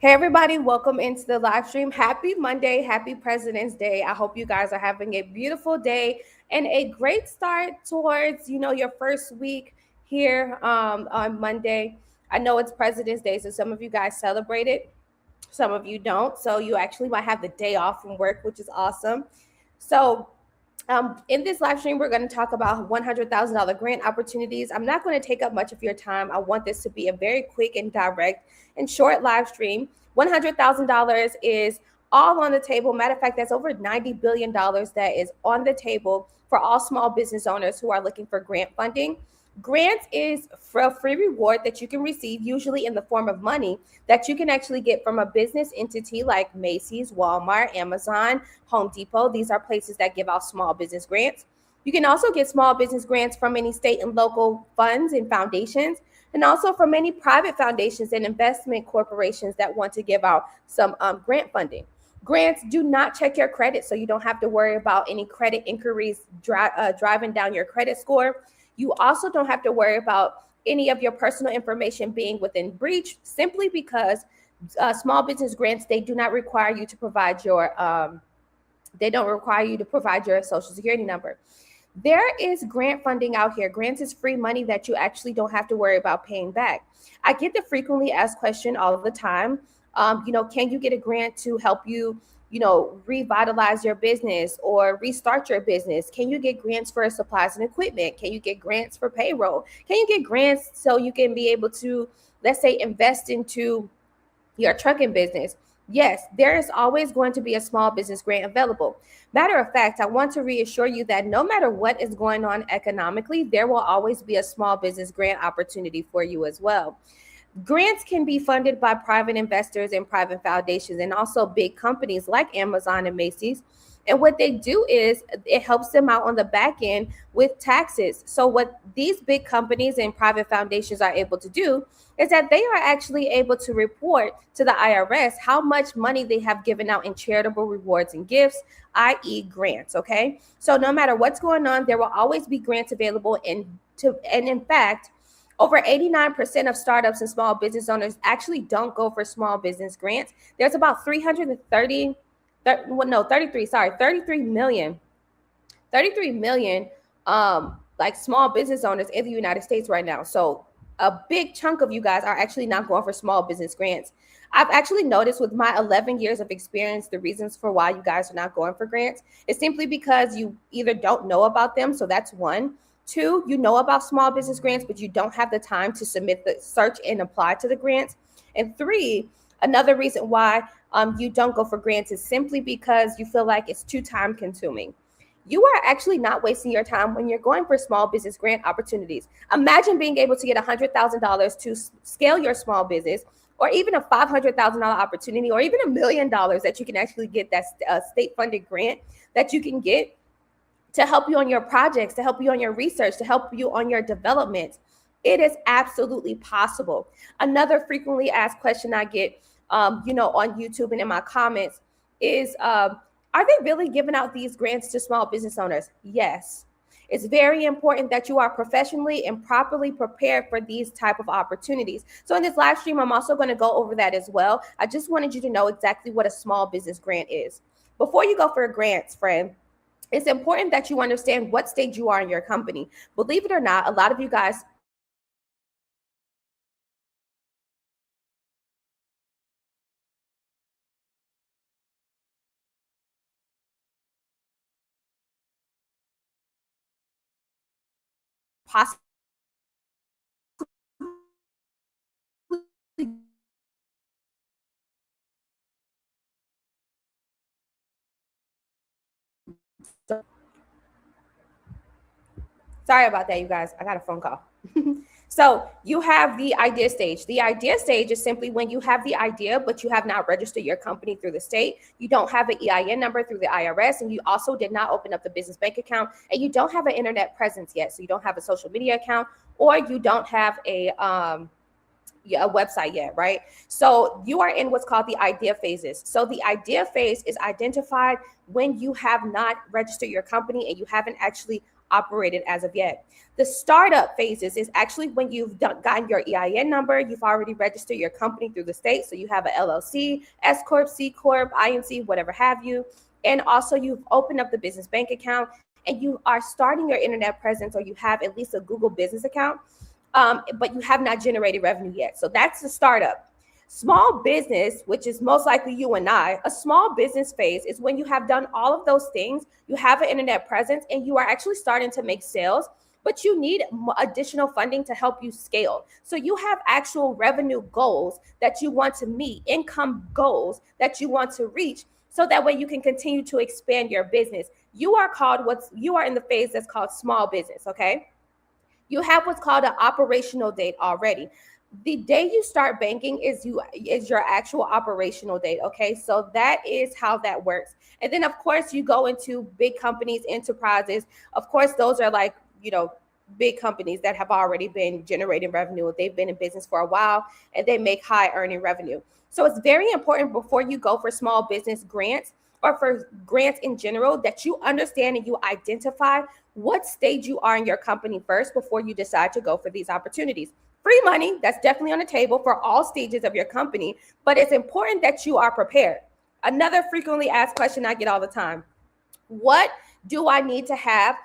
Hey everybody, welcome into the live stream. Happy Monday, happy President's Day. I hope you guys are having a beautiful day and a great start towards, your first week here on Monday. I know it's President's Day, so some of you guys celebrate it, some of you don't. So you actually might have the day off from work, which is awesome. So in this live stream, we're going to talk about $100,000 grant opportunities. I'm not going to take up much of your time. I want this to be a very quick and direct and short live stream. $100,000 is all on the table. Matter of fact, that's over $90 billion that is on the table for all small business owners who are looking for grant funding. Grants is for a free reward that you can receive, usually in the form of money, that you can actually get from a business entity like Macy's, Walmart, Amazon, Home Depot. These are places that give out small business grants. You can also get small business grants from any state and local funds and foundations, and also from many private foundations and investment corporations that want to give out some grant funding. Grants do not check your credit, so you don't have to worry about any credit inquiries driving down your credit score. You also don't have to worry about any of your personal information being within breach, simply because small business grants, they do not require you to provide your social security number. There is grant funding out here. Grants is free money that you actually don't have to worry about paying back. I get the frequently asked question all the time. Can you get a grant to help you, revitalize your business or restart your business? Can you get grants for supplies and equipment? Can you get grants for payroll? Can you get grants so you can be able to, let's say, invest into your trucking business? Yes, there is always going to be a small business grant available. Matter of fact, I want to reassure you that no matter what is going on economically, there will always be a small business grant opportunity for you as well. Grants can be funded by private investors and private foundations, and also big companies like Amazon and Macy's. And what they do is it helps them out on the back end with taxes. So what these big companies and private foundations are able to do is that they are actually able to report to the IRS how much money they have given out in charitable rewards and gifts, i.e. grants. Okay. So no matter what's going on, there will always be grants available. And in fact, over 89% of startups and small business owners actually don't go for small business grants. There's about 33 million like small business owners in the United States right now. So a big chunk of you guys are actually not going for small business grants. I've actually noticed with my 11 years of experience, the reasons for why you guys are not going for grants is simply because you either don't know about them. So that's one. Two, you know about small business grants, but you don't have the time to submit the search and apply to the grants. And three, another reason why you don't go for grants is simply because you feel like it's too time consuming. You are actually not wasting your time when you're going for small business grant opportunities. Imagine being able to get $100,000 to scale your small business, or even a $500,000 opportunity, or even $1 million that you can actually get that state funded grant that you can get to help you on your projects, to help you on your research, to help you on your development. It is absolutely possible. Another frequently asked question I get, on YouTube and in my comments is, are they really giving out these grants to small business owners? Yes. It's very important that you are professionally and properly prepared for these type of opportunities. So in this live stream, I'm also going to go over that as well. I just wanted you to know exactly what a small business grant is. Before you go for grants, friend, it's important that you understand what stage you are in your company. Believe it or not, a lot of you guys possibly sorry about that, you guys. I got a phone call. So you have the idea stage. The idea stage is simply when you have the idea, but you have not registered your company through the state. You don't have an EIN number through the IRS, and you also did not open up the business bank account, and you don't have an internet presence yet. So you don't have a social media account, or you don't have a website yet, right? So you are in what's called the idea phases. So the idea phase is identified when you have not registered your company and you haven't actually operated as of yet. The startup phases is actually when you've gotten your EIN number, you've already registered your company through the state, so you have an LLC, S corp, C corp, INC, whatever have you, and also you've opened up the business bank account and you are starting your internet presence, or you have at least a Google business account, but you have not generated revenue yet. So that's the startup. Small business, which is most likely you and I, a small business phase is when you have done all of those things, you have an internet presence, and you are actually starting to make sales, but you need additional funding to help you scale. So you have actual revenue goals that you want to meet, income goals that you want to reach, so that way you can continue to expand your business. You are in the phase that's called small business, okay? You have what's called an operational date already. The day you start banking is your actual operational date, okay? So that is how that works. And then of course you go into big companies, enterprises. Of course, those are like, big companies that have already been generating revenue. They've been in business for a while and they make high earning revenue. So it's very important before you go for small business grants or for grants in general that you understand and you identify what stage you are in your company first before you decide to go for these opportunities. Free money, that's definitely on the table for all stages of your company, but it's important that you are prepared. Another frequently asked question I get all the time: what do I need to have?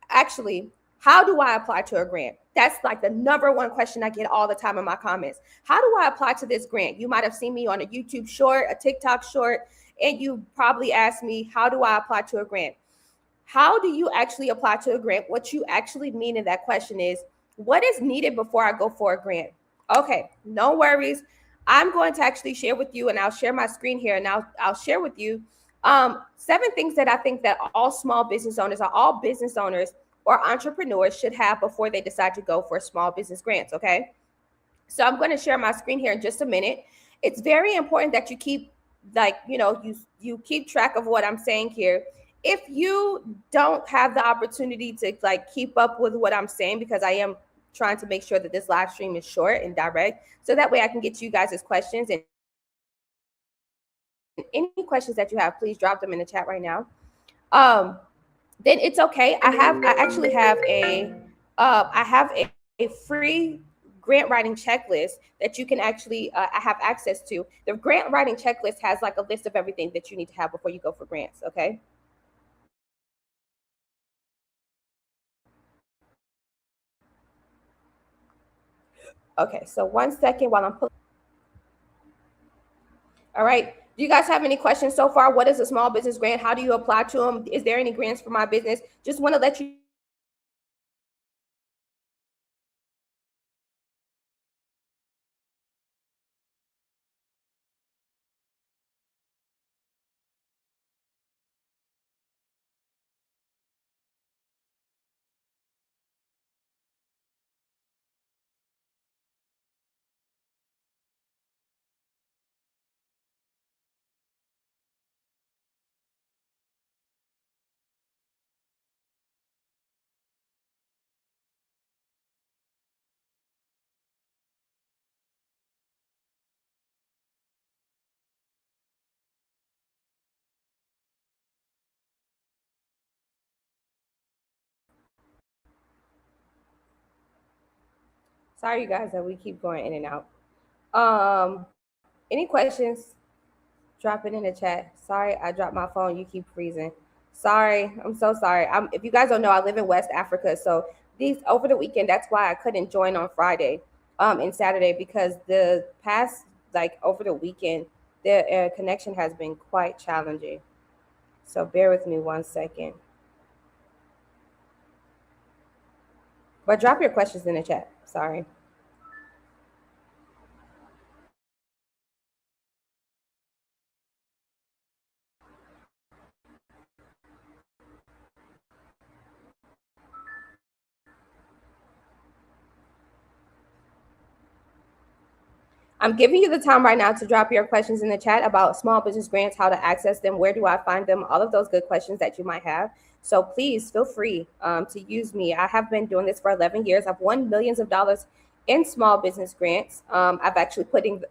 Actually, how do I apply to a grant? That's like the number one question I get all the time in my comments. How do I apply to this grant? You might have seen me on a YouTube short, a TikTok short, and you probably asked me, how do I apply to a grant? How do you actually apply to a grant? What you actually mean in that question is, what is needed before I go for a grant? Okay, no worries. I'm going to actually share with you, and I'll share my screen here, and I'll share with you 7 things that I think that all small business owners or all business owners or entrepreneurs should have before they decide to go for small business grants, okay? So I'm going to share my screen here in just a minute. It's very important that you keep you keep track of what I'm saying here. If you don't have the opportunity to keep up with what I'm saying, because I am trying to make sure that this live stream is short and direct, so that way I can get you guys' questions, and any questions that you have, please drop them in the chat right now. Then it's okay. I actually have a free grant writing checklist that you can actually I have access to. The grant writing checklist has like a list of everything that you need to have before you go for grants, okay? Okay, so 1 second while I'm pulling. All right. Do you guys have any questions so far? What is a small business grant? How do you apply to them? Is there any grants for my business? Just want to let you sorry you guys that we keep going in and out. Any questions? Drop it in the chat. Sorry, I dropped my phone. You keep freezing. Sorry, I'm so sorry. If you guys don't know, I live in West Africa, so these over the weekend, that's why I couldn't join on Friday, and Saturday, because the past over the weekend, the connection has been quite challenging. So bear with me 1 second. But drop your questions in the chat. Sorry. I'm giving you the time right now to drop your questions in the chat about small business grants, how to access them, where do I find them, all of those good questions that you might have. So please feel free to use me. I have been doing this for 11 years. I've won millions of dollars in small business grants. I've actually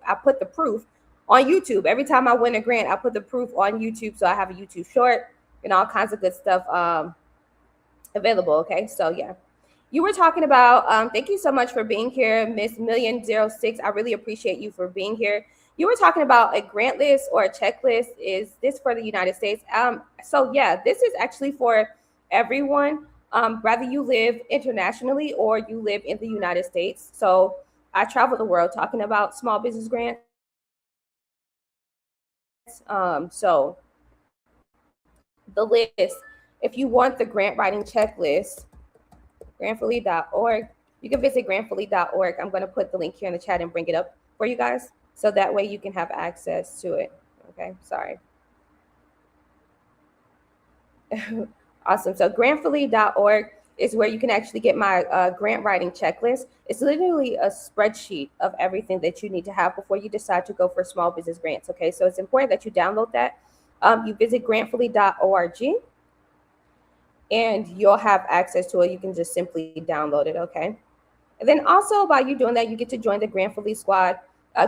I put the proof on YouTube. Every time I win a grant, I put the proof on YouTube. So I have a YouTube short and all kinds of good stuff available. Okay, so yeah, you were talking about. Thank you so much for being here, Miss Million06. I really appreciate you for being here. You were talking about a grant list or a checklist. Is this for the United States? So yeah, this is actually for everyone, whether you live internationally or you live in the United States. So I travel the world talking about small business grants. So the list, if you want the grant writing checklist, grantfully.org. You can visit grantfully.org. I'm going to put the link here in the chat and bring it up for you guys. So that way you can have access to it. Okay, sorry. Awesome. So grantfully.org is where you can actually get my grant writing checklist. It's literally a spreadsheet of everything that you need to have before you decide to go for small business grants. Okay, so it's important that you download that. You visit grantfully.org and you'll have access to it. You can just simply download it. Okay. And then also while you're doing that, you get to join the Grantfully squad.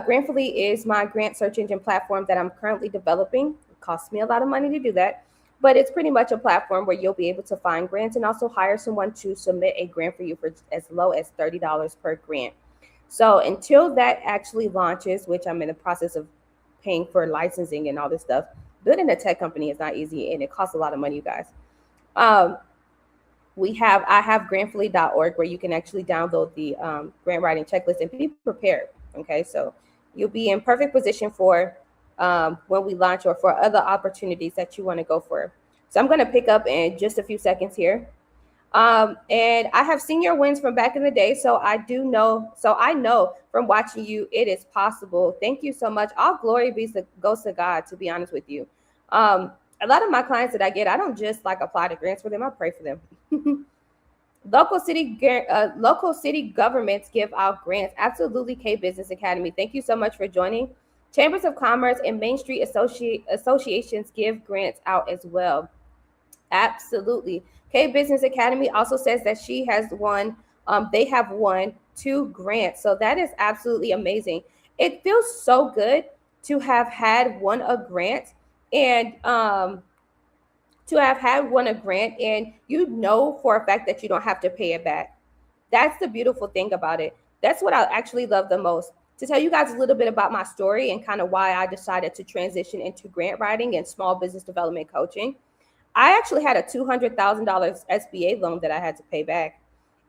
Grantfully is my grant search engine platform that I'm currently developing. It costs me a lot of money to do that, but it's pretty much a platform where you'll be able to find grants and also hire someone to submit a grant for you for as low as $30 per grant. So until that actually launches, which I'm in the process of paying for licensing and all this stuff, building a tech company is not easy and it costs a lot of money, you guys. I have grantfully.org where you can actually download the grant writing checklist and be prepared. Okay, so you'll be in perfect position for when we launch or for other opportunities that you want to go for. So I'm going to pick up in just a few seconds here. And I have seen your wins from back in the day. So I know from watching you, it is possible. Thank you so much. All glory goes to God, to be honest with you. A lot of my clients that I get, I don't just like apply to grants for them. I pray for them. Local city governments give out grants. Absolutely, K Business Academy. Thank you so much for joining. Chambers of Commerce and Main Street associations give grants out as well. Absolutely. K Business Academy also says that she has won. They have won 2 grants. So that is absolutely amazing. It feels so good to have had won a grant and you know for a fact that you don't have to pay it back. That's the beautiful thing about it. That's what I actually love the most. To tell you guys a little bit about my story and kind of why I decided to transition into grant writing and small business development coaching. I actually had a $200,000 SBA loan that I had to pay back.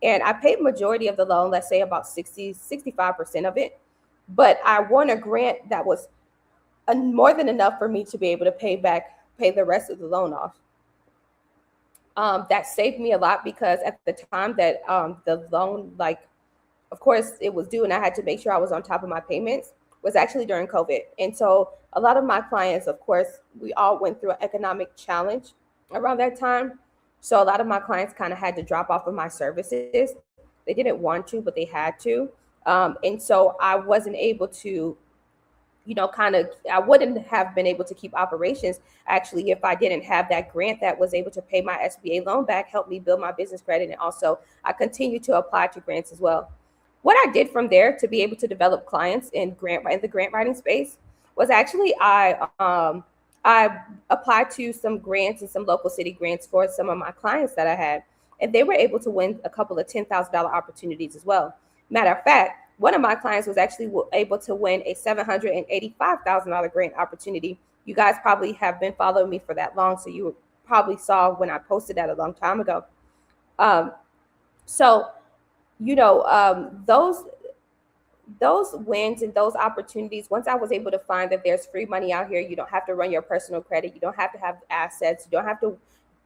And I paid majority of the loan, let's say about 65% of it. But I won a grant that was more than enough for me to be able to pay the rest of the loan off. That saved me a lot because at the time that the loan, of course, it was due and I had to make sure I was on top of my payments, was actually during COVID. And so a lot of my clients, of course, we all went through an economic challenge around that time. So a lot of my clients kind of had to drop off of my services. They didn't want to, but they had to. And so I wasn't able to, I wouldn't have been able to keep operations actually if I didn't have that grant that was able to pay my SBA loan back, help me build my business credit. And also I continue to apply to grants as well. What I did from there to be able to develop clients in the grant writing space was actually I applied to some grants and some local city grants for some of my clients that I had, and they were able to win a couple of $10,000 opportunities as well. Matter of fact, one of my clients was actually able to win a $785,000 grant opportunity. You guys probably have been following me for that long, so you probably saw when I posted that a long time ago. Those wins and those opportunities, once I was able to find that there's free money out here, you don't have to run your personal credit, you don't have to have assets, you don't have to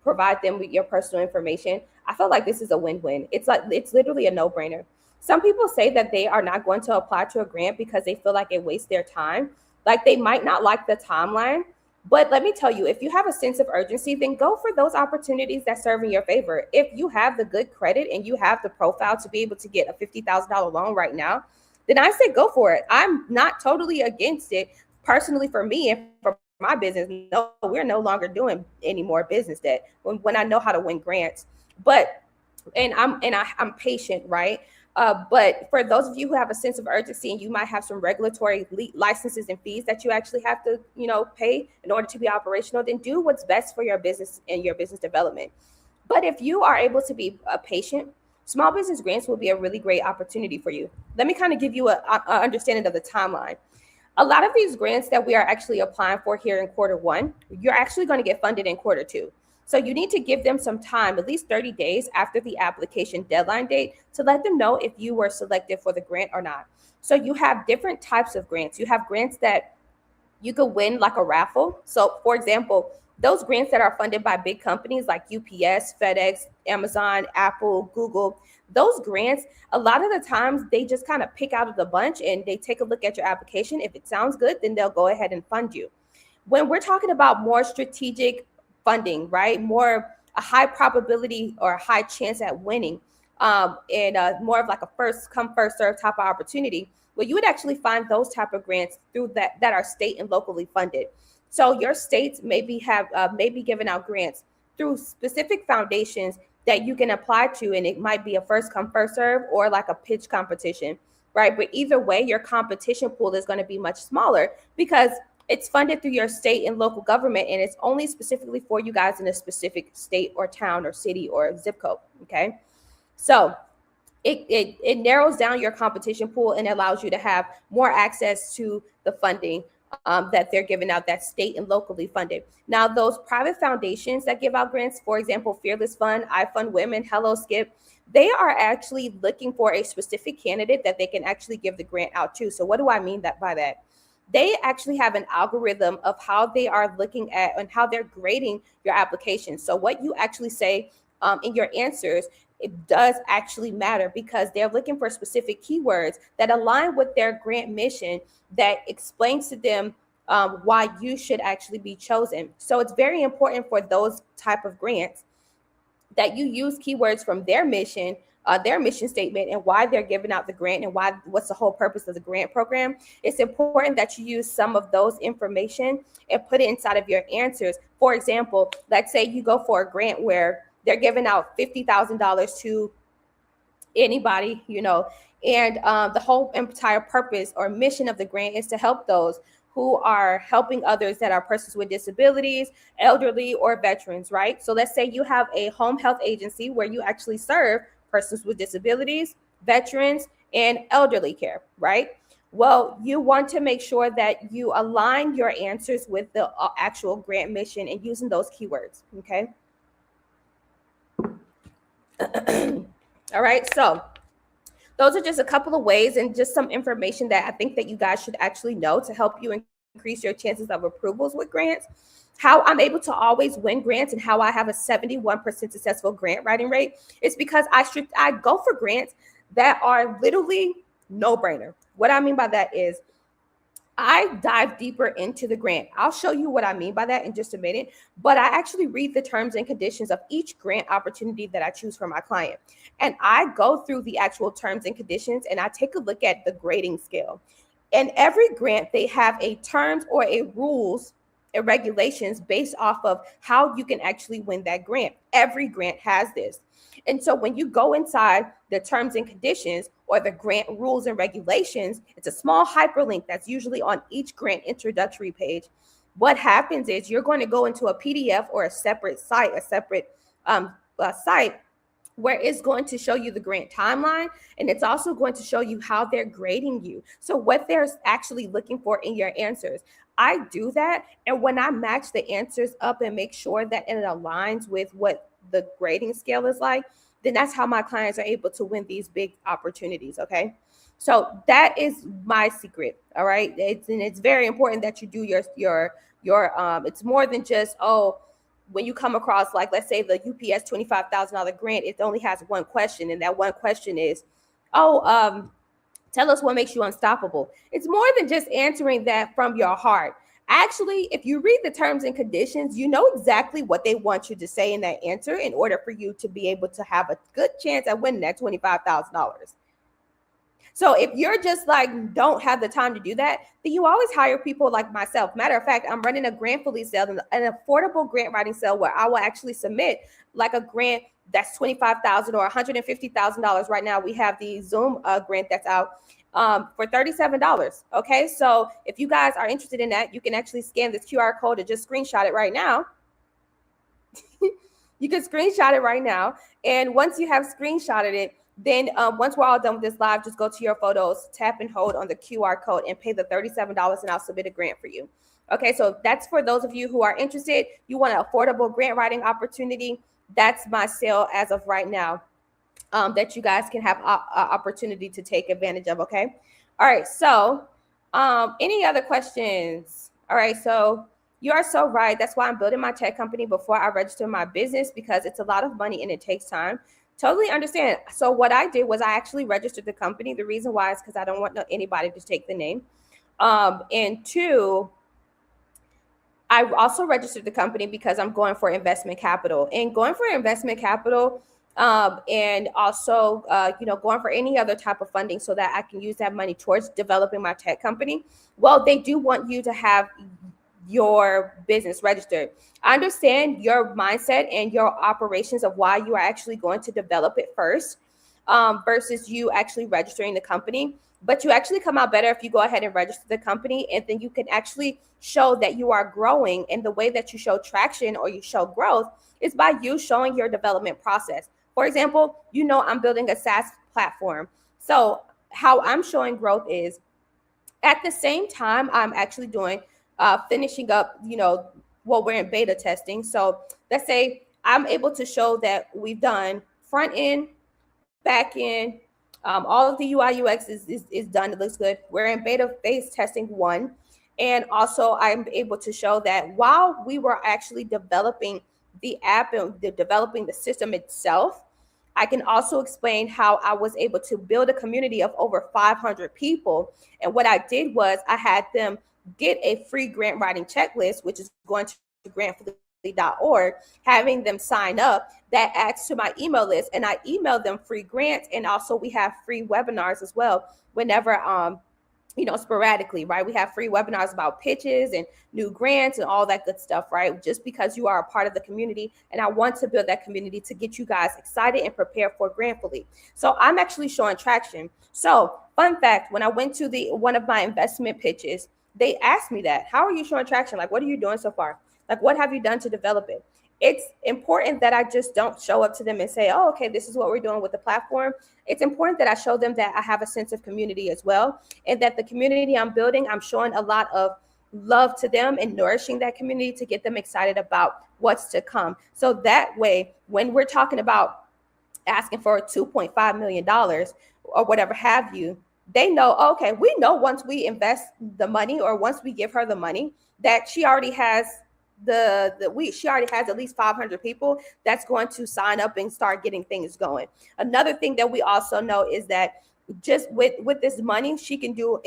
provide them with your personal information. I felt like this is a win-win. It's literally a no-brainer. Some people say that they are not going to apply to a grant because they feel like it wastes their time. Like they might not like the timeline, but let me tell you, if you have a sense of urgency, then go for those opportunities that serve in your favor. If you have the good credit and you have the profile to be able to get a $50,000 loan right now, then I say go for it. I'm not totally against it. Personally, for me and for my business, no, we're no longer doing any more business debt when I know how to win grants. But I'm patient, right? But for those of you who have a sense of urgency and you might have some regulatory licenses and fees that you actually have to, pay in order to be operational, then do what's best for your business and your business development. But if you are able to be patient, small business grants will be a really great opportunity for you. Let me kind of give you a understanding of the timeline. A lot of these grants that we are actually applying for here in quarter one, you're actually going to get funded in quarter two. So you need to give them some time, at least 30 days after the application deadline date, to let them know if you were selected for the grant or not. So you have different types of grants. You have grants that you could win like a raffle. So, for example, those grants that are funded by big companies like UPS, FedEx, Amazon, Apple, Google, those grants, a lot of the times they just kind of pick out of the bunch and they take a look at your application. If it sounds good, then they'll go ahead and fund you. When we're talking about more strategic funding, right? More a high probability or a high chance at winning, and more of like a first come first serve type of opportunity. Well, you would actually find those type of grants through that are state and locally funded. So your states maybe giving out grants through specific foundations that you can apply to, and it might be a first come first serve or like a pitch competition, right? But either way, your competition pool is going to be much smaller because it's funded through your state and local government, and it's only specifically for you guys in a specific state or town or city or zip code. Okay, so it narrows down your competition pool and allows you to have more access to the funding that they're giving out, that's state and locally funded. Now, those private foundations that give out grants, for example, Fearless Fund, I Fund Women, Hello Skip, they are actually looking for a specific candidate that they can actually give the grant out to. So what do I mean that by that? They actually have an algorithm of how they are looking at and how they're grading your application. So what you actually say in your answers, it does actually matter because they're looking for specific keywords that align with their grant mission that explains to them why you should actually be chosen. So it's very important for those type of grants that you use keywords from their mission statement, and why they're giving out the grant and what's the whole purpose of the grant program. It's important that you use some of those information and put it inside of your answers. For example, let's say you go for a grant where they're giving out $50,000 to anybody, and the whole entire purpose or mission of the grant is to help those who are helping others that are persons with disabilities, elderly, or veterans, right? So let's say you have a home health agency where you actually serve persons with disabilities, veterans, and elderly care, right? Well, you want to make sure that you align your answers with the actual grant mission and using those keywords, okay? All right, so those are just a couple of ways and just some information that I think that you guys should actually know to help you increase your chances of approvals with grants. How I'm able to always win grants and how I have a 71% successful grant writing rate is because I go for grants that are literally no brainer. What I mean by that is I dive deeper into the grant. I'll show you what I mean by that in just a minute, but I actually read the terms and conditions of each grant opportunity that I choose for my client. And I go through the actual terms and conditions and I take a look at the grading scale. And every grant, they have a terms or a rules and regulations based off of how you can actually win that grant. Every grant has this. And so when you go inside the terms and conditions or the grant rules and regulations, it's a small hyperlink that's usually on each grant introductory page. What happens is you're going to go into a PDF or a separate site, site where it's going to show you the grant timeline, and it's also going to show you how they're grading you. So what they're actually looking for in your answers. I do that, and when I match the answers up and make sure that it aligns with what the grading scale is like, then that's how my clients are able to win these big opportunities, okay? So that is my secret, all right? It's very important that you do your it's more than just, when you come across, like, let's say the UPS $25,000 grant, it only has one question, and that one question is, tell us what makes you unstoppable. It's more than just answering that from your heart. Actually, if you read the terms and conditions, you know exactly what they want you to say in that answer in order for you to be able to have a good chance at winning that $25,000. So if you're just like, don't have the time to do that, then you always hire people like myself. Matter of fact, I'm running a grant fully sale, an affordable grant writing sale where I will actually submit like a grant that's $25,000 or $150,000. Right now, we have the Zoom grant that's out for $37. Okay, so if you guys are interested in that, you can actually scan this QR code or just screenshot it right now. You can screenshot it right now. And once you have screenshotted it, then once we're all done with this live, just go to your photos, tap and hold on the QR code and pay the $37 and I'll submit a grant for you. Okay, so that's for those of you who are interested. You want an affordable grant writing opportunity. That's my sale as of right now, that you guys can have opportunity to take advantage of. Okay. All right. So any other questions? All right. So you are so right. That's why I'm building my tech company before I register my business, because it's a lot of money and it takes time. Totally understand. So what I did was I actually registered the company. The reason why is because I don't want anybody to take the name. And two, I also registered the company because I'm going for investment capital, and going for investment capital, and also, going for any other type of funding so that I can use that money towards developing my tech company. Well, they do want you to have your business registered. I understand your mindset and your operations of why you are actually going to develop it first, versus you actually registering the company. But you actually come out better if you go ahead and register the company, and then you can actually show that you are growing. And the way that you show traction or you show growth is by you showing your development process. For example, I'm building a SaaS platform. So how I'm showing growth is at the same time I'm actually doing finishing up, we're in beta testing. So let's say I'm able to show that we've done front end, back end, all of the UI UX is done. It looks good. We're in beta phase testing 1. And also I'm able to show that while we were actually developing the app and developing the system itself, I can also explain how I was able to build a community of over 500 people. And what I did was I had them get a free grant writing checklist, which is going to grantfully.org, having them sign up. That adds to my email list, and I email them free grants. And also we have free webinars as well whenever sporadically, right? We have free webinars about pitches and new grants and all that good stuff, right? Just because you are a part of the community, and I want to build that community to get you guys excited and prepared for Grantfully. So I'm actually showing traction. So fun fact, when I went to one of my investment pitches, they asked me that, how are you showing traction? Like, what are you doing so far? Like, what have you done to develop it? It's important that I just don't show up to them and say, oh, okay, this is what we're doing with the platform. It's important that I show them that I have a sense of community as well, and that the community I'm building, I'm showing a lot of love to them and nourishing that community to get them excited about what's to come. So that way, when we're talking about asking for $2.5 million or whatever have you, they know, okay, we know once we invest the money or once we give her the money that she already has she already has at least 500 people that's going to sign up and start getting things going. Another thing that we also know is that just with this money, she can do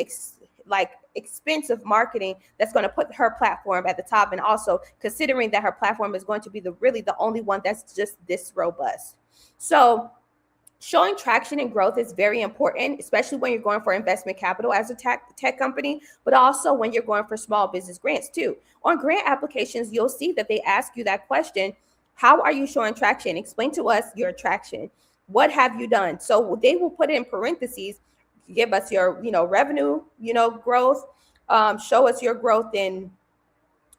expensive marketing that's going to put her platform at the top. And also considering that her platform is going to be really the only one that's just this robust. So showing traction and growth is very important, especially when you're going for investment capital as a tech company, but also when you're going for small business grants too. On grant applications, you'll see that they ask you that question: how are you showing traction? Explain to us your traction. What have you done? So they will put it in parentheses, give us your, revenue, growth, show us your growth in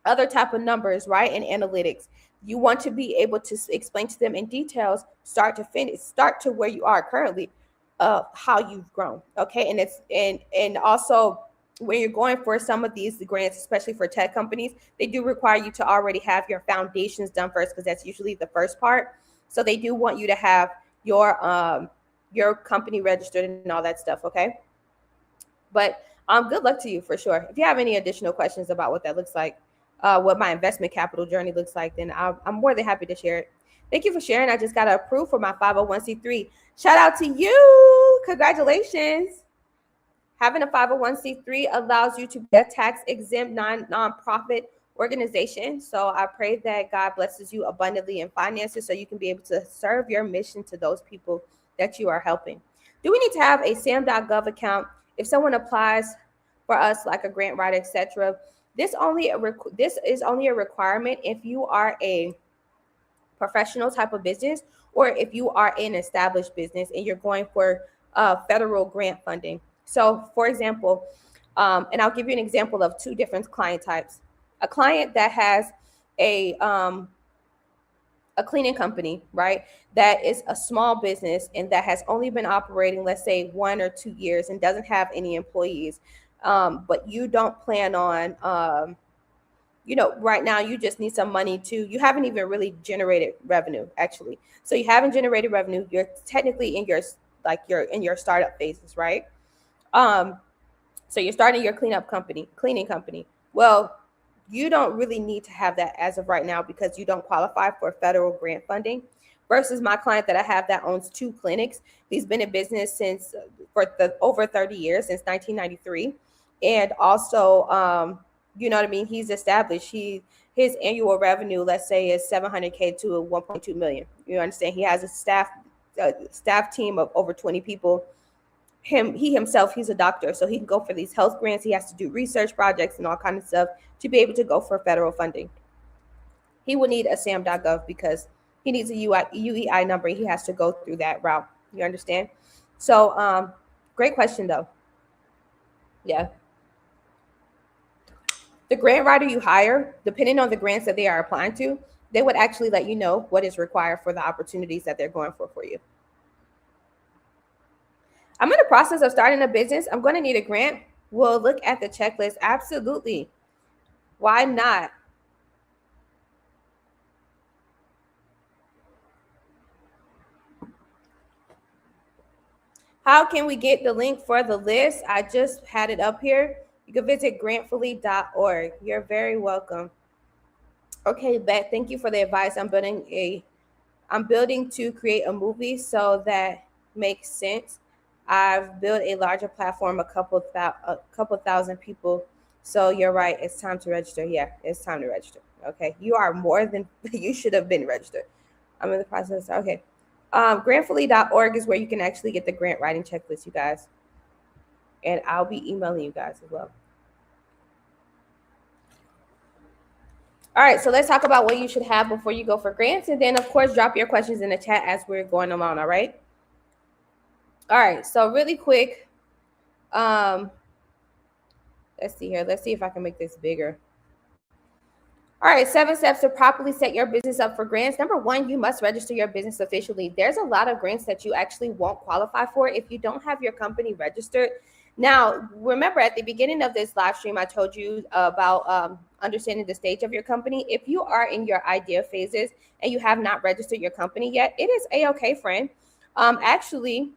other type of numbers, right? And analytics. You want to be able to explain to them in details, start to finish, start to where you are currently, how you've grown. Okay. And and also when you're going for some of these grants, especially for tech companies, they do require you to already have your foundations done first, because that's usually the first part. So they do want you to have your company registered and all that stuff. Okay. But good luck to you for sure. If you have any additional questions about what that looks like, what my investment capital journey looks like, then I'm more than happy to share it. Thank you for sharing. I just got approved for my 501c3. Shout out to you. Congratulations. Having a 501c3 allows you to be a tax-exempt non-profit organization. So I pray that God blesses you abundantly in finances so you can be able to serve your mission to those people that you are helping. Do we need to have a sam.gov account if someone applies for us, like a grant writer, etc.? This is only a requirement if you are a professional type of business, or if you are an established business and you're going for federal grant funding. So, for example, and I'll give you an example of 2 different client types. A client that has a a cleaning company, right? That is a small business and that has only been operating, let's say 1 or 2 years and doesn't have any employees. But you don't plan on, right now you just need some money you haven't even really generated revenue actually. So you haven't generated revenue. You're technically in you're in your startup phases, right? Um, so you're starting your cleaning company. Well, you don't really need to have that as of right now because you don't qualify for federal grant funding. Versus my client that I have that owns 2 clinics. He's been in business since for the over 30 years, since 1993, and also, you know what I mean. He's established. His annual revenue, let's say, is 700K to 1.2 million. You understand? He has a staff team of over 20 people. He himself, he's a doctor, so he can go for these health grants. He has to do research projects and all kinds of stuff to be able to go for federal funding. He will need a sam.gov because he needs a UEI number. He has to go through that route. You understand? So great question though. Yeah. The grant writer you hire, depending on the grants that they are applying to, they would actually let you know what is required for the opportunities that they're going for you. I'm in the process of starting a business. I'm going to need a grant. We'll look at the checklist. Absolutely. Why not? How can we get the link for the list? I just had it up here. You can visit grantfully.org. You're very welcome. Okay, Beth, thank you for the advice. I'm building to create a movie, so that makes sense. I've built a larger platform, a couple thousand people. So you're right. It's time to register. Yeah, it's time to register. Okay, you are more than you should have been registered. I'm in the process. Okay. Grantfully.org is where you can actually get the grant writing checklist, you guys. And I'll be emailing you guys as well. All right, so let's talk about what you should have before you go for grants. And then, of course, drop your questions in the chat as we're going along, all right? All right, so really quick, let's see here. Let's see if I can make this bigger. All right, 7 steps to properly set your business up for grants. Number 1, you must register your business officially. There's a lot of grants that you actually won't qualify for if you don't have your company registered. Now, remember at the beginning of this live stream, I told you about understanding the stage of your company. If you are in your idea phases and you have not registered your company yet, it is a-okay, friend. Actually,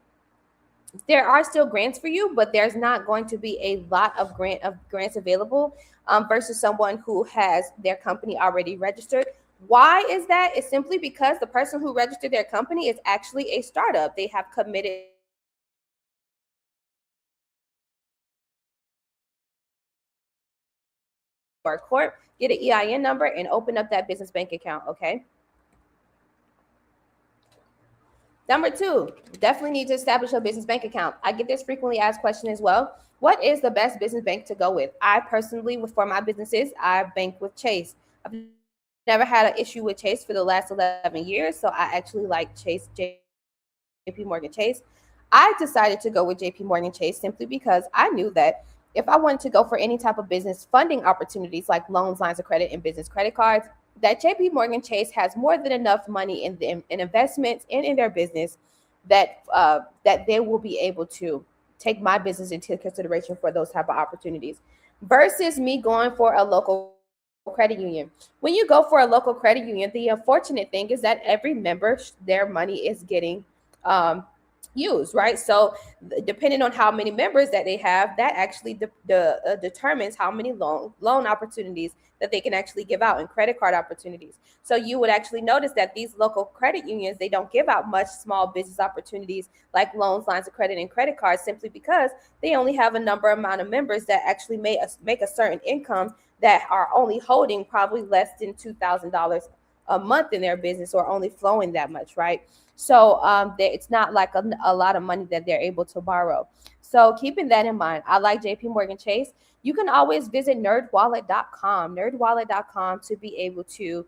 there are still grants for you, but there's not going to be a lot of grants available versus someone who has their company already registered. Why is that? It's simply because the person who registered their company is actually a startup. They have committed or corp, get an EIN number, and open up that business bank account, okay? Number 2, definitely need to establish a business bank account. I get this frequently asked question as well. What is the best business bank to go with? I personally, for my businesses, I bank with Chase. I've never had an issue with Chase for the last 11 years, so I actually like JP Morgan Chase. I decided to go with JP Morgan Chase simply because I knew that if I wanted to go for any type of business funding opportunities like loans, lines of credit, and business credit cards, that JP Morgan Chase has more than enough money in investments and in their business that they will be able to take my business into consideration for those type of opportunities versus me going for a local credit union. When you go for a local credit union, the unfortunate thing is that every member, their money is getting used, right? So depending on how many members that they have, that actually determines how many loan opportunities that they can actually give out and credit card opportunities. So you would actually notice that these local credit unions, they don't give out much small business opportunities like loans, lines of credit, and credit cards simply because they only have a number amount of members that actually make a certain income that are only holding probably less than $2,000 a month in their business or only flowing that much, right? So it's not like a lot of money that they're able to borrow. So keeping that in mind, I like JP Morgan Chase. You can always visit nerdwallet.com to be able to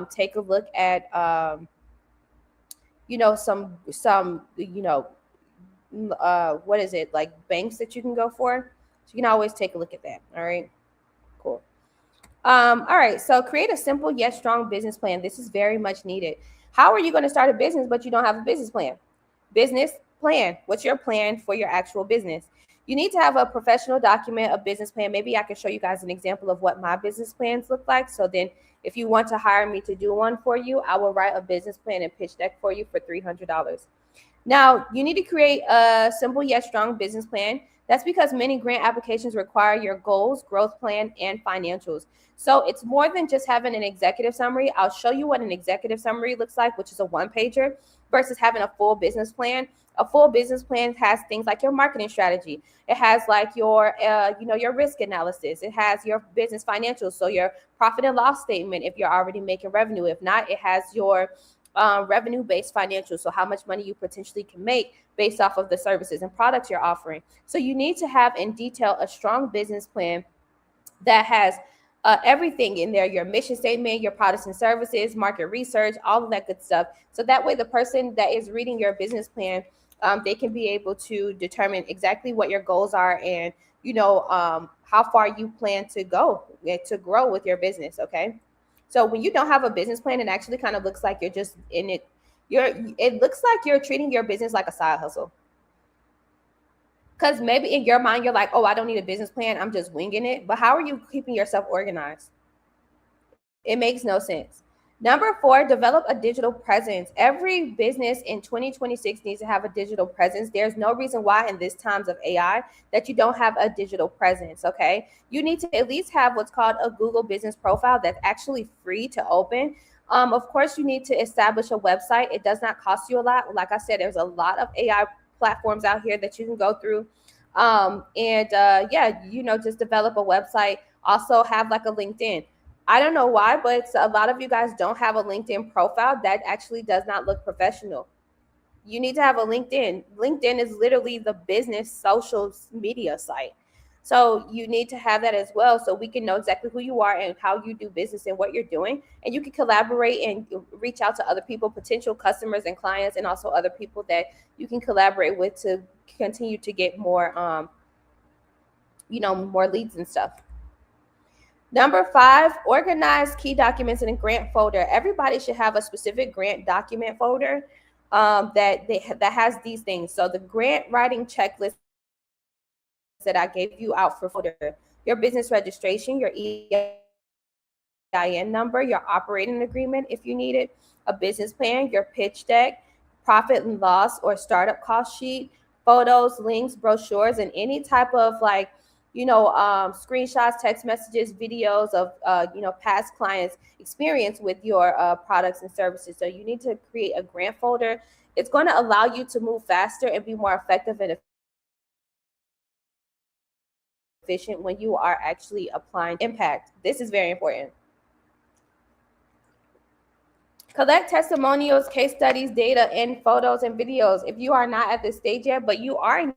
take a look at some what is it, like banks that you can go for. So you can always take a look at that. All right, cool. All right, so create a simple yet strong business plan. This is very much needed. How are you going to start a business but you don't have a business plan? Business plan. What's your plan for your actual business? You need to have a professional document, a business plan. Maybe I can show you guys an example of what my business plans look like. So then if you want to hire me to do one for you, I will write a business plan and pitch deck for you for $300. Now, you need to create a simple yet strong business plan. That's because many grant applications require your goals, growth plan, and financials. So it's more than just having an executive summary. I'll show you what an executive summary looks like, which is a one pager, versus having a full business plan. A full business plan has things like your marketing strategy. It has like your risk analysis. It has your business financials, so your profit and loss statement if you're already making revenue. If not, it has your revenue-based financials, so how much money you potentially can make based off of the services and products you're offering. So you need to have in detail a strong business plan that has everything in there: your mission statement, your products and services, market research, all of that good stuff. So that way the person that is reading your business plan, they can be able to determine exactly what your goals are and how far you plan to go to grow with your business. Okay, so when you don't have a business plan, it actually kind of looks like you're just in it. It looks like you're treating your business like a side hustle. Because maybe in your mind, you're like, oh, I don't need a business plan. I'm just winging it. But how are you keeping yourself organized? It makes no sense. Number four, develop a digital presence. Every business in 2026 needs to have a digital presence. There's no reason why in this times of AI that you don't have a digital presence. Okay. You need to at least have what's called a Google business profile that's actually free to open. Of course, you need to establish a website. It does not cost you a lot. Like I said, there's a lot of AI platforms out here that you can go through. Yeah, just develop a website. Also have like a LinkedIn. I don't know why, but a lot of you guys don't have a LinkedIn profile. That actually does not look professional. You need to have a LinkedIn. LinkedIn is literally the business social media site. So you need to have that as well so we can know exactly who you are and how you do business and what you're doing. And you can collaborate and reach out to other people, potential customers and clients, and also other people that you can collaborate with to continue to get more, more leads and stuff. Number five, organize key documents in a grant folder. Everybody should have a specific grant document folder that has these things. So the grant writing checklist that I gave you out for folder, your business registration, your EIN number, your operating agreement if you need it, a business plan, your pitch deck, profit and loss or startup cost sheet, photos, links, brochures, and any type of screenshots, text messages, videos of past clients' experience with your products and services. So you need to create a grant folder. It's going to allow you to move faster and be more effective and efficient when you are actually applying impact. This is very important. Collect testimonials, case studies, data, and photos and videos. If you are not at this stage yet, but you are in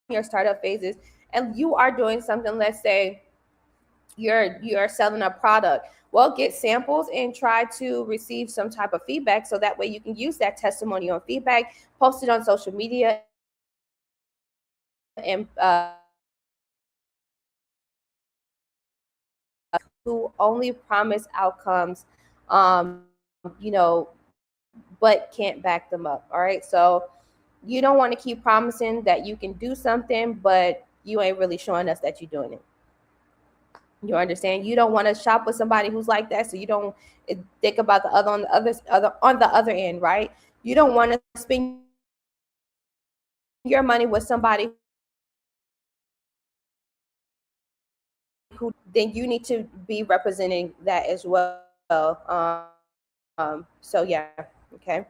your startup phases and you are doing something, let's say you're selling a product, well, get samples and try to receive some type of feedback so that way you can use that testimonial and feedback, post it on social media, and who only promise outcomes, um, you know, but can't back them up. All right. So you don't want to keep promising that you can do something, but you ain't really showing us that you're doing it. You understand? You don't want to shop with somebody who's like that, so you don't think about the other end, right? You don't want to spend your money with somebody who then you need to be representing that as well. So yeah, okay.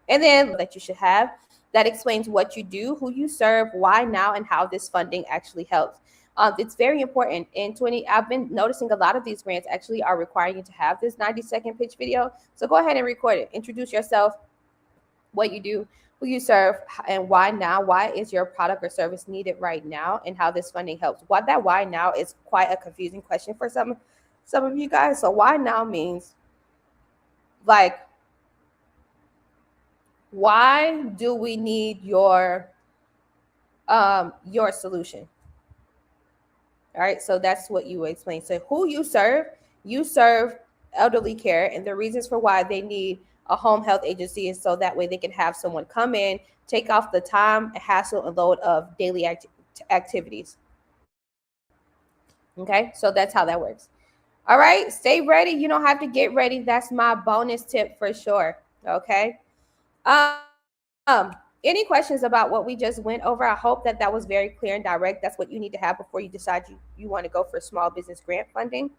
And then that you should have that explains what you do, who you serve, why now, and how this funding actually helps. It's very important. I've been noticing a lot of these grants actually are requiring you to have this 90-second pitch video. So go ahead and record it. Introduce yourself, what you do, who you serve, and why now. Why is your product or service needed right now, and how this funding helps. What that why now is quite a confusing question for some of you guys. So why now means like, why do we need your solution? All right, so that's what you explain. So who you serve You serve elderly care, and the reasons for why they need a home health agency is so that way they can have someone come in, take off the time, hassle, and load of daily activities. Okay, so that's how that works. All right, stay ready. You don't have to get ready. That's my bonus tip for sure. Okay. Any questions about what we just went over? I hope that that was very clear and direct. That's what you need to have before you decide you want to go for small business grant funding.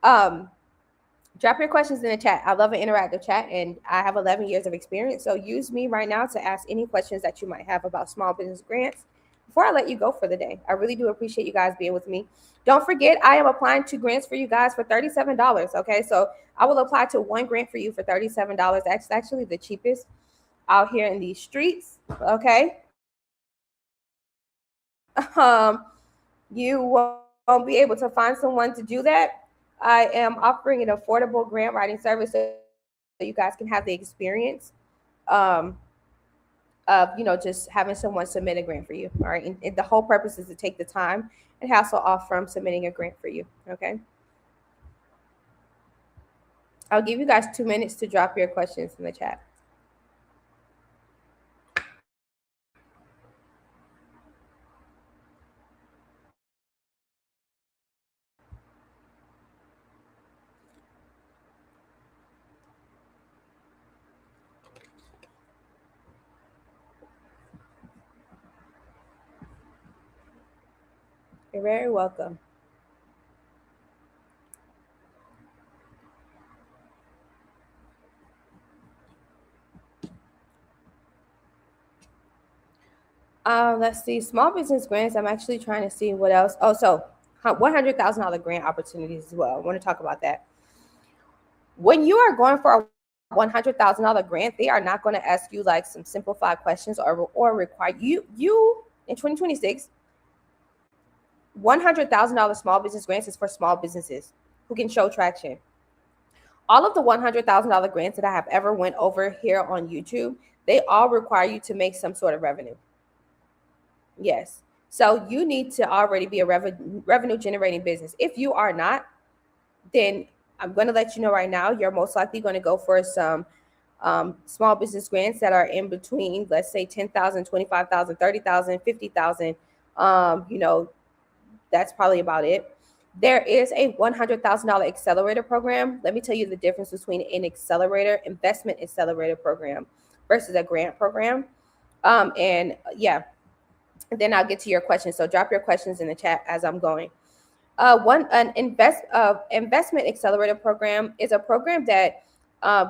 Drop your questions in the chat. I love an interactive chat, and I have 11 years of experience. So use me right now to ask any questions that you might have about small business grants before I let you go for the day. I really do appreciate you guys being with me. Don't forget, I am applying to grants for you guys for $37. Okay, so I will apply to one grant for you for $37. That's actually the cheapest out here in these streets. Okay. You won't be able to find someone to do that. I am offering an affordable grant writing service so you guys can have the experience of just having someone submit a grant for you. All right, and the whole purpose is to take the time and hassle off from submitting a grant for you. Okay, I'll give you guys 2 minutes to drop your questions in the chat. You're very welcome. Let's see. Small business grants. I'm actually trying to see what else. Oh, so $100,000 grant opportunities as well. I want to talk about that. When you are going for a $100,000 grant, they are not going to ask you like some simplified questions or require you in 2026. $100,000 small business grants is for small businesses who can show traction. All of the $100,000 grants that I have ever went over here on YouTube, they all require you to make some sort of revenue. Yes. So you need to already be a revenue generating business. If you are not, then I'm going to let you know right now, you're most likely going to go for some small business grants that are in between, let's say 10,000, 25,000, 30,000, 50,000. That's probably about it. There is a $100,000 accelerator program. Let me tell you the difference between an investment accelerator program versus a grant program. And then I'll get to your questions. So drop your questions in the chat as I'm going. An investment accelerator program is a program that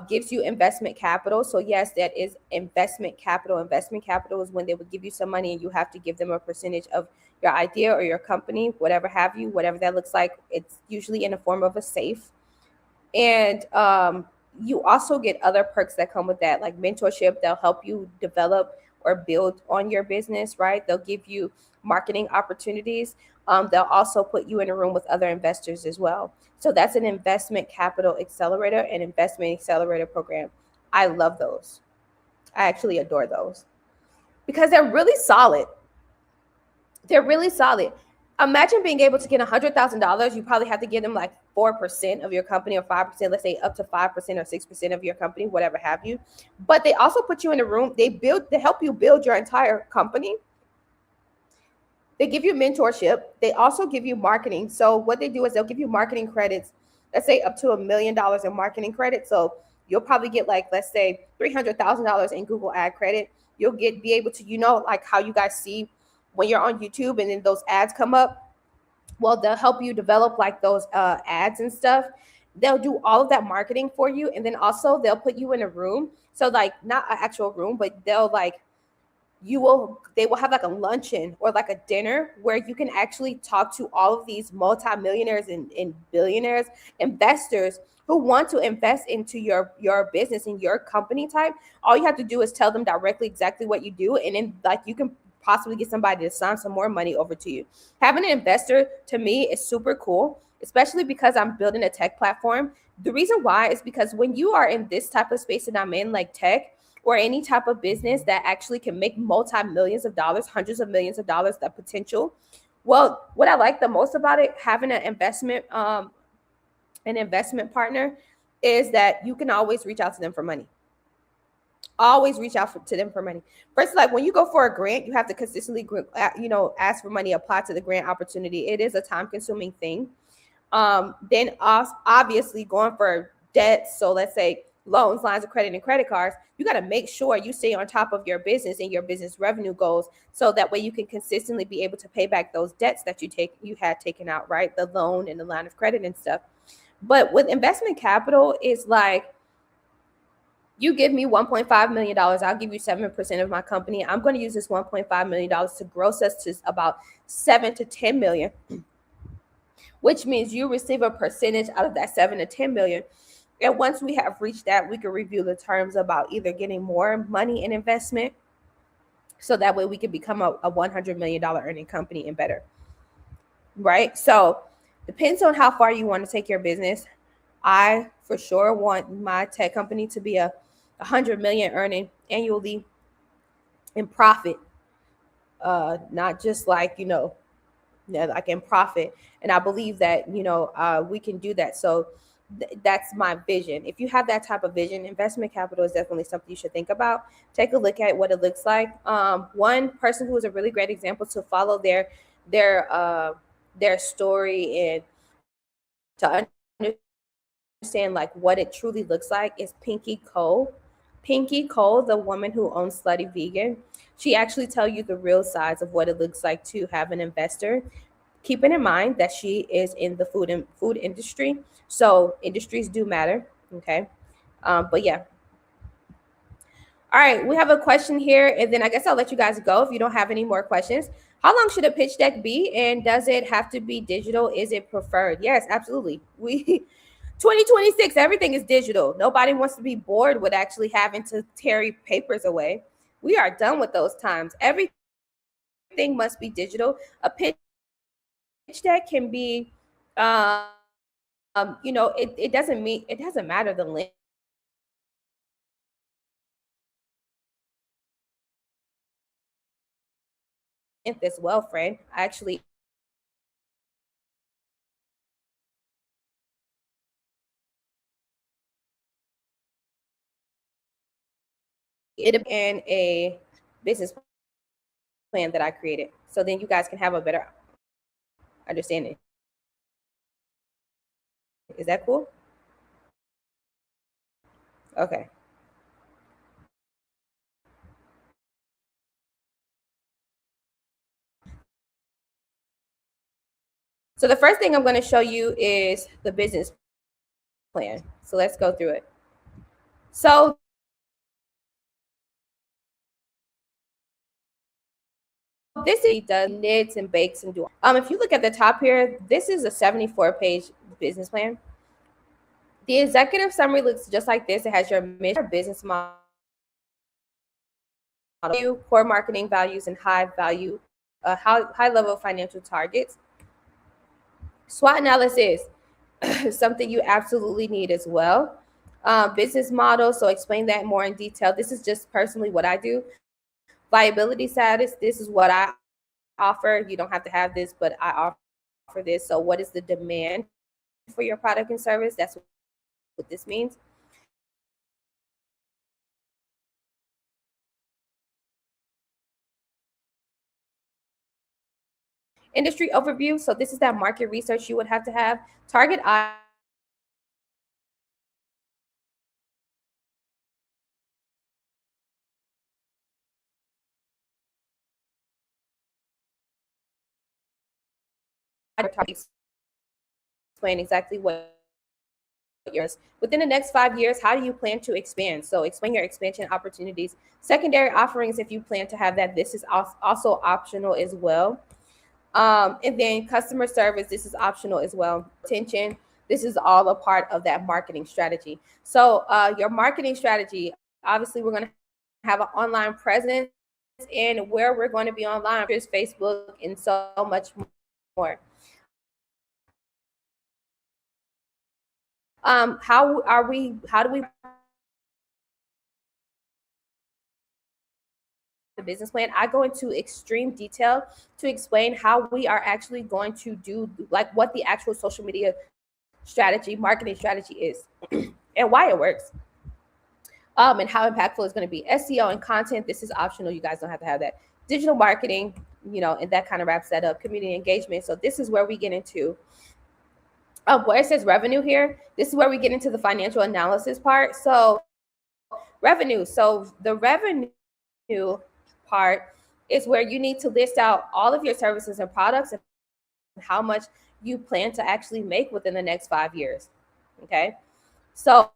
gives you investment capital. So yes, that is investment capital. Investment capital is when they would give you some money and you have to give them a percentage of your idea or your company, whatever that looks like. It's usually in the form of a safe. And you also get other perks that come with that, like mentorship. They'll help you develop or build on your business, right? They'll give you marketing opportunities. They'll also put you in a room with other investors as well. So that's an investment capital accelerator and investment accelerator program. I love those. I actually adore those because they're really solid. They're really solid. Imagine being able to get $100,000. You probably have to give them like 4% of your company or 5%, let's say up to 5% or 6% of your company, whatever have you. But they also put you in a room. They help you build your entire company. They give you mentorship. They also give you marketing. So what they do is they'll give you marketing credits. Let's say up to $1 million in marketing credit. So you'll probably get like, let's say $300,000 in Google ad credit. You'll be able to, like how you guys see when you're on YouTube and then those ads come up. Well, they'll help you develop like those ads and stuff. They'll do all of that marketing for you. And then also they'll put you in a room. So like not an actual room, but they will have like a luncheon or like a dinner where you can actually talk to all of these multimillionaires and billionaires, investors who want to invest into your business and your company type. All you have to do is tell them directly exactly what you do. And then like you can possibly get somebody to sign some more money over to you. Having an investor to me is super cool, especially because I'm building a tech platform. The reason why is because when you are in this type of space that I'm in, like tech, or any type of business that actually can make multi-millions of dollars, hundreds of millions of dollars, that potential. Well, what I like the most about it, having an investment an investment partner is that you can always reach out to them for money. Always reach out to them for money. First, like when you go for a grant, you have to consistently, ask for money, apply to the grant opportunity. It is a time-consuming thing. Then obviously going for debts. So let's say loans, lines of credit, and credit cards. You got to make sure you stay on top of your business and your business revenue goals, so that way you can consistently be able to pay back those debts that you had taken out, right? The loan and the line of credit and stuff. But with investment capital, it's like, you give me $1.5 million, I'll give you 7% of my company. I'm going to use this $1.5 million to gross us to about 7 to 10 million, which means you receive a percentage out of that 7 to 10 million. And once we have reached that, we can review the terms about either getting more money in investment, so that way we can become a $100 million earning company and better, right? So depends on how far you want to take your business. I for sure want my tech company to be a 100 million earning annually in profit, not just like, like in profit. And I believe that, we can do that. So that's my vision. If you have that type of vision, investment capital is definitely something you should think about. Take a look at what it looks like. One person who is a really great example to follow their story and to understand like what it truly looks like is Pinky Cole. Pinky Cole, the woman who owns Slutty Vegan, she actually tell you the real size of what it looks like to have an investor. Keeping in mind that she is in the food industry, so industries do matter. Okay, but yeah. All right, we have a question here, and then I guess I'll let you guys go if you don't have any more questions. How long should a pitch deck be, and does it have to be digital? Is it preferred? Yes, absolutely. We 2026, everything is digital. Nobody wants to be bored with actually having to carry papers away. We are done with those times. Everything must be digital. A pitch deck can be, it doesn't matter the length as well, friend. I actually it in a business plan that I created, so then you guys can have a better understanding. Is that cool? Okay. So the first thing I'm going to show you is the business plan. So let's go through it. So this is does knits and bakes and do. If you look at the top here, this is a 74-page business plan. The executive summary looks just like this. It has your mission, business model, core marketing values, and high level financial targets. SWOT analysis, something you absolutely need as well. Business model, so explain that more in detail. This is just personally what I do. Viability status, this is what I offer. You don't have to have this, but I offer this. So what is the demand for your product and service? That's what this means. Industry overview, so this is that market research you would have to have. Target explain exactly what yours within the next 5 years. How do you plan to expand? So explain your expansion opportunities. Secondary offerings, if you plan to have that, this is also optional as well. And then customer service, this is optional as well. Attention, this is all a part of that marketing strategy. So your marketing strategy, obviously we're going to have an online presence, and where we're going to be online is Facebook and so much more. How do we the business plan? I go into extreme detail to explain how we are actually going to do, like what the actual social media strategy, marketing strategy is, and why it works. And how impactful it's going to be. SEO and content, this is optional. You guys don't have to have that. Digital marketing, and that kind of wraps that up. Community engagement. So this is where we get into where it says revenue here. This is where we get into the financial analysis part. So revenue. So the revenue part is where you need to list out all of your services and products and how much you plan to actually make within the next 5 years. Okay. So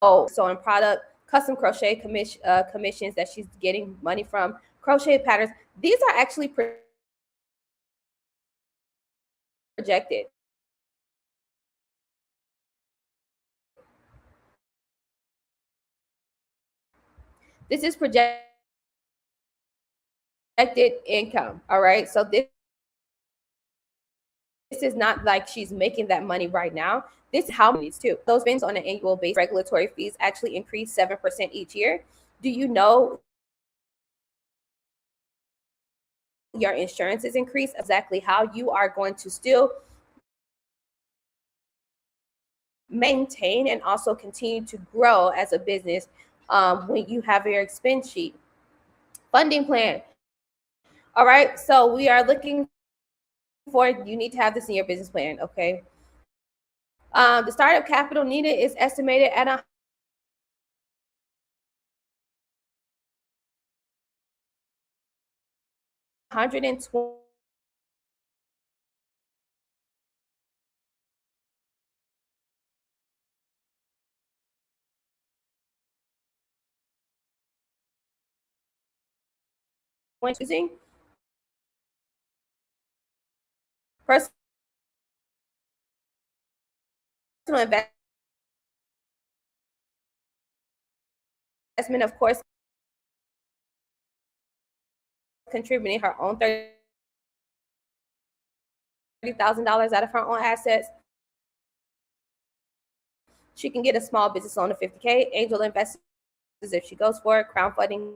in product, custom crochet commissions that she's getting money from, crochet patterns. These are actually projected. This is projected income. All right. So this is not like she's making that money right now. This is how many too. Those things on an annual basis, regulatory fees actually increase 7% each year. Do you know your insurance is increased? Exactly how you are going to still maintain and also continue to grow as a business when you have your expense sheet. Funding plan. All right. So we are looking for, you need to have this in your business plan. Okay. The startup capital needed is estimated at 120. Using personal investment, of course, contributing her own $30,000 out of her own assets. She can get a small business loan of 50K, angel investors if she goes for it, crowdfunding.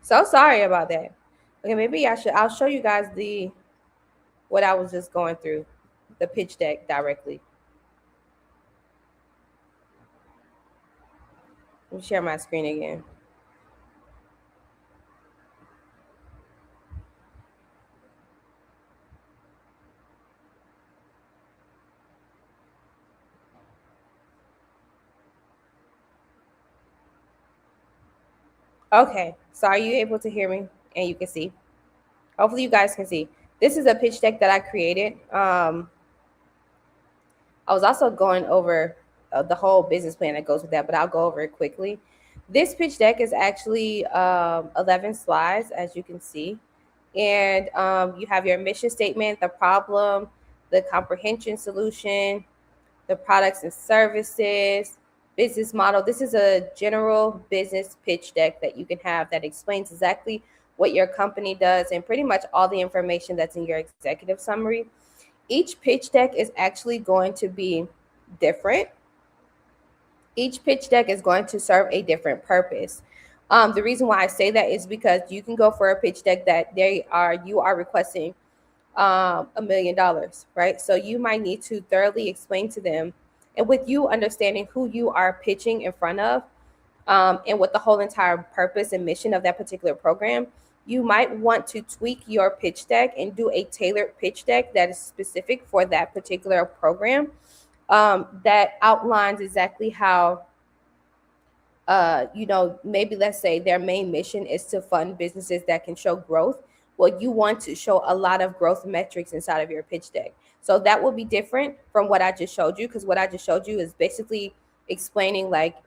So sorry about that. Okay, maybe I'll show you guys what I was just going through, the pitch deck directly. Let me share my screen again. Okay, so are you able to hear me and you can see? Hopefully you guys can see. This is a pitch deck that I created. I was also going over the whole business plan that goes with that, but I'll go over it quickly. This pitch deck is actually 11 slides, as you can see. And you have your mission statement, the problem, the comprehension solution, the products and services, business model. This is a general business pitch deck that you can have that explains exactly what your company does and pretty much all the information that's in your executive summary. Each pitch deck is actually going to be different. Each pitch deck is going to serve a different purpose. The reason why I say that is because you can go for a pitch deck that you are requesting $1 million, right? So you might need to thoroughly explain to them, and with you understanding who you are pitching in front of, and what the whole entire purpose and mission of that particular program, you might want to tweak your pitch deck and do a tailored pitch deck that is specific for that particular program, that outlines exactly how, maybe let's say their main mission is to fund businesses that can show growth. Well, you want to show a lot of growth metrics inside of your pitch deck. So that will be different from what I just showed you, because what I just showed you is basically explaining like,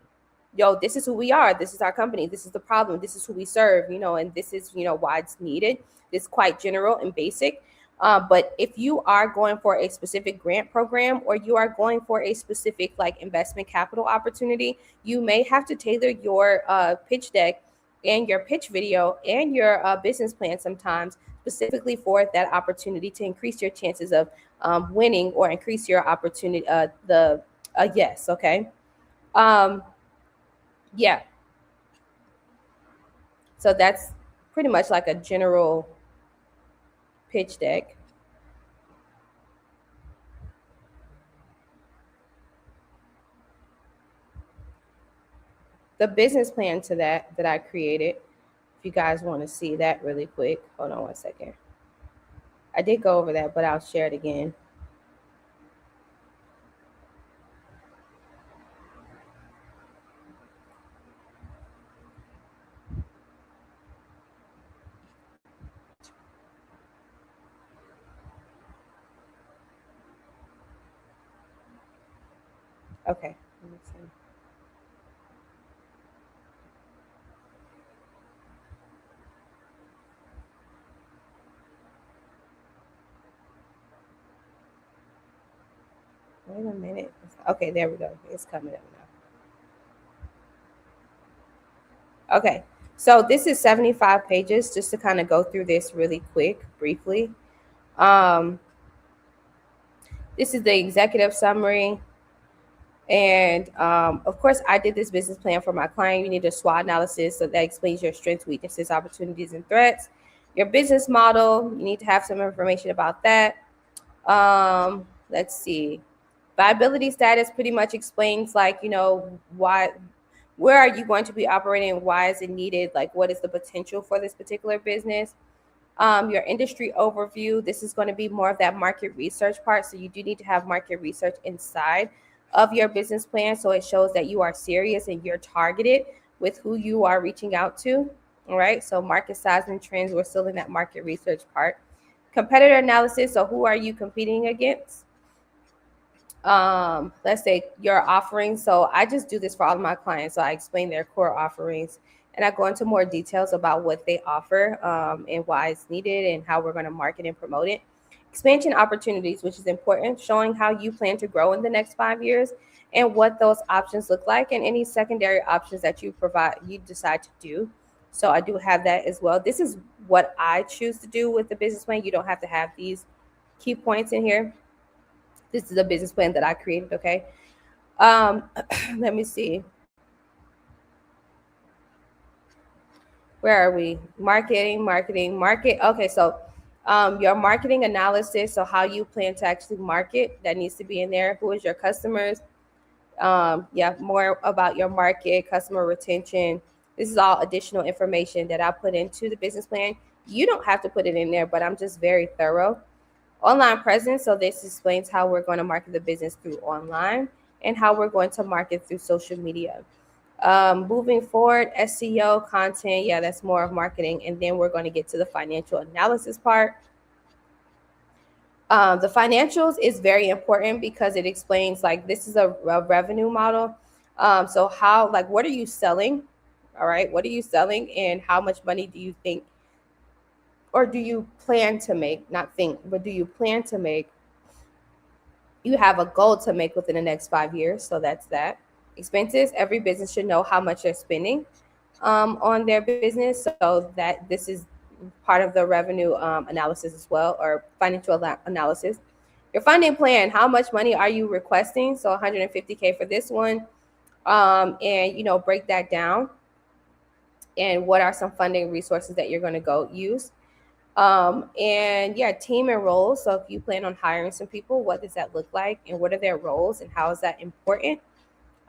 yo, this is who we are. This is our company. This is the problem. This is who we serve, and this is, why it's needed. It's quite general and basic. But if you are going for a specific grant program or you are going for a specific like investment capital opportunity, you may have to tailor your pitch deck and your pitch video and your business plan sometimes specifically for that opportunity to increase your chances of winning or increase your opportunity, yes. Okay. Um, yeah. So that's pretty much like a general pitch deck. The business plan to that I created, if you guys want to see that really quick, hold on one second. I did go over that, but I'll share it again. Okay. Let me see. Wait a minute. Okay, there we go. It's coming up now. Okay. So this is 75 pages, just to kind of go through this really quick, briefly. This is the executive summary. And of course, I did this business plan for my client. You need a SWOT analysis, so that explains your strengths, weaknesses, opportunities, and threats. Your business model, you need to have some information about that. Let's see. Viability status pretty much explains like, where are you going to be operating? Why is it needed? Like, what is the potential for this particular business? Your industry overview. This is going to be more of that market research part. So you do need to have market research inside of your business plan, so it shows that you are serious and you're targeted with who you are reaching out to. All right. So market size and trends, we're still in that market research part. Competitor analysis. So who are you competing against? Let's say your offerings. So I just do this for all of my clients. So I explain their core offerings and I go into more details about what they offer, and why it's needed and how we're going to market and promote it. Expansion opportunities, which is important, showing how you plan to grow in the next 5 years and what those options look like, and any secondary options that you decide to do. So I do have that as well. This is what I choose to do with the business plan. You don't have to have these key points in here. This is a business plan that I created. Okay. Let me see. Where are we? Market. Okay. So your marketing analysis. So how you plan to actually market, that needs to be in there. Who is your customers? More about your market, customer retention. This is all additional information that I put into the business plan. You don't have to put it in there, but I'm just very thorough. Online presence. So this explains how we're going to market the business through online and how we're going to market through social media. Moving forward, SEO, content, yeah, that's more of marketing. And then we're going to get to the financial analysis part. The financials is very important because it explains, like, this is a revenue model. So how, like, what are you selling? All right, what are you selling, and how much money do you think, or do you plan to make? Not think, but do you plan to make? You have a goal to make within the next 5 years. So that's that. Expenses, every business should know how much they're spending on their business. So that this is part of the revenue analysis as well, or financial analysis. Your funding plan, how much money are you requesting? So 150K for this one. And, you know, break that down. And what are some funding resources that you're going to go use? And yeah, team and roles. So if you plan on hiring some people, what does that look like, and what are their roles, and how is that important?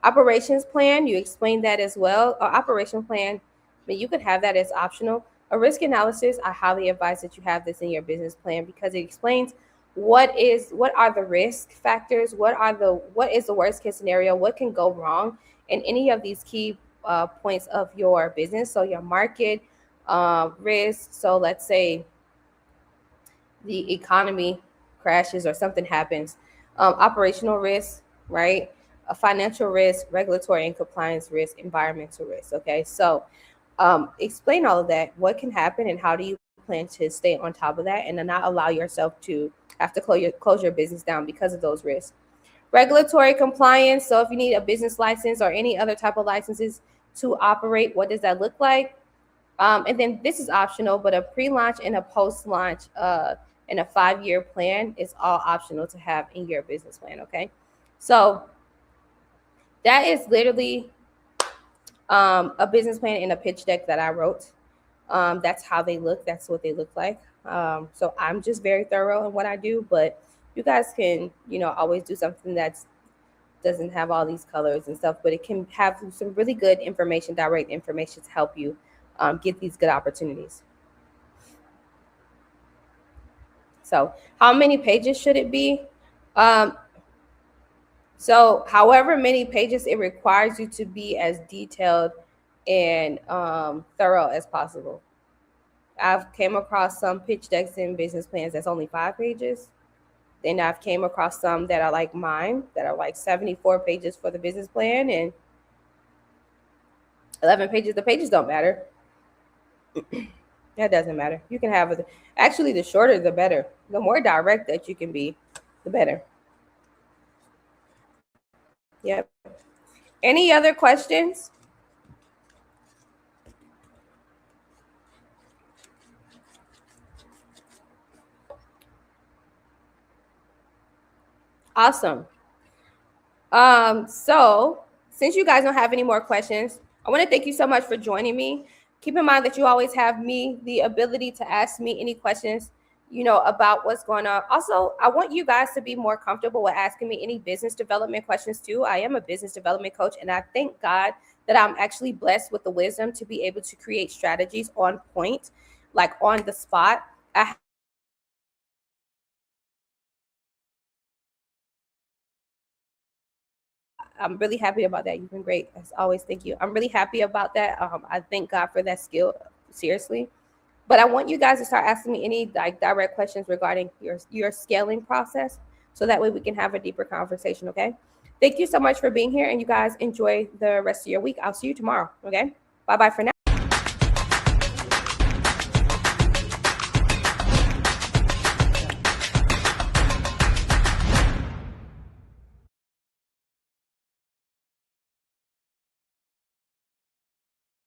Operations plan, you explain that as well. Or operation plan, but you could have that as optional. A risk analysis, I highly advise that you have this in your business plan because it explains what are the risk factors, what is the worst case scenario, what can go wrong in any of these key points of your business. So your market, risk. So let's say the economy crashes or something happens. Operational risk, right? A financial risk, regulatory and compliance risk, environmental risk. Okay, so explain all of that. What can happen, and how do you plan to stay on top of that, and to not allow yourself to have to close your business down because of those risks. Regulatory compliance. So if you need a business license or any other type of licenses to operate, what does that look like? And then this is optional, but a pre-launch and a post-launch and a 5-year plan is all optional to have in your business plan. Okay, so that is literally a business plan and a pitch deck that I wrote. That's how they look. That's what they look like. So I'm just very thorough in what I do, but you guys can, you know, always do something that's doesn't have all these colors and stuff, but it can have some really good information, direct information to help you get these good opportunities. So how many pages should it be? So however many pages it requires you to be as detailed and thorough as possible. I've came across some pitch decks and business plans that's only 5 pages. Then I've came across some that are like mine, that are like 74 pages for the business plan and 11 pages. The pages don't matter. That doesn't matter. You can have it. Actually, the shorter, the better. The more direct that you can be, the better. Yep. Any other questions? Awesome. So since you guys don't have any more questions, I want to thank you so much for joining me. Keep in mind that you always have me, the ability to ask me any questions, you know, about what's going on. Also, I want you guys to be more comfortable with asking me any business development questions too. I am a business development coach, and I thank God that I'm actually blessed with the wisdom to be able to create strategies on point, like on the spot. I'm really happy about that. You've been great as always. Thank you. I'm really happy about that. I thank God for that skill, seriously. But I want you guys to start asking me any like direct questions regarding your scaling process, so that way we can have a deeper conversation. Okay. Thank you so much for being here, and you guys enjoy the rest of your week. I'll see you tomorrow. Okay. Bye bye for now.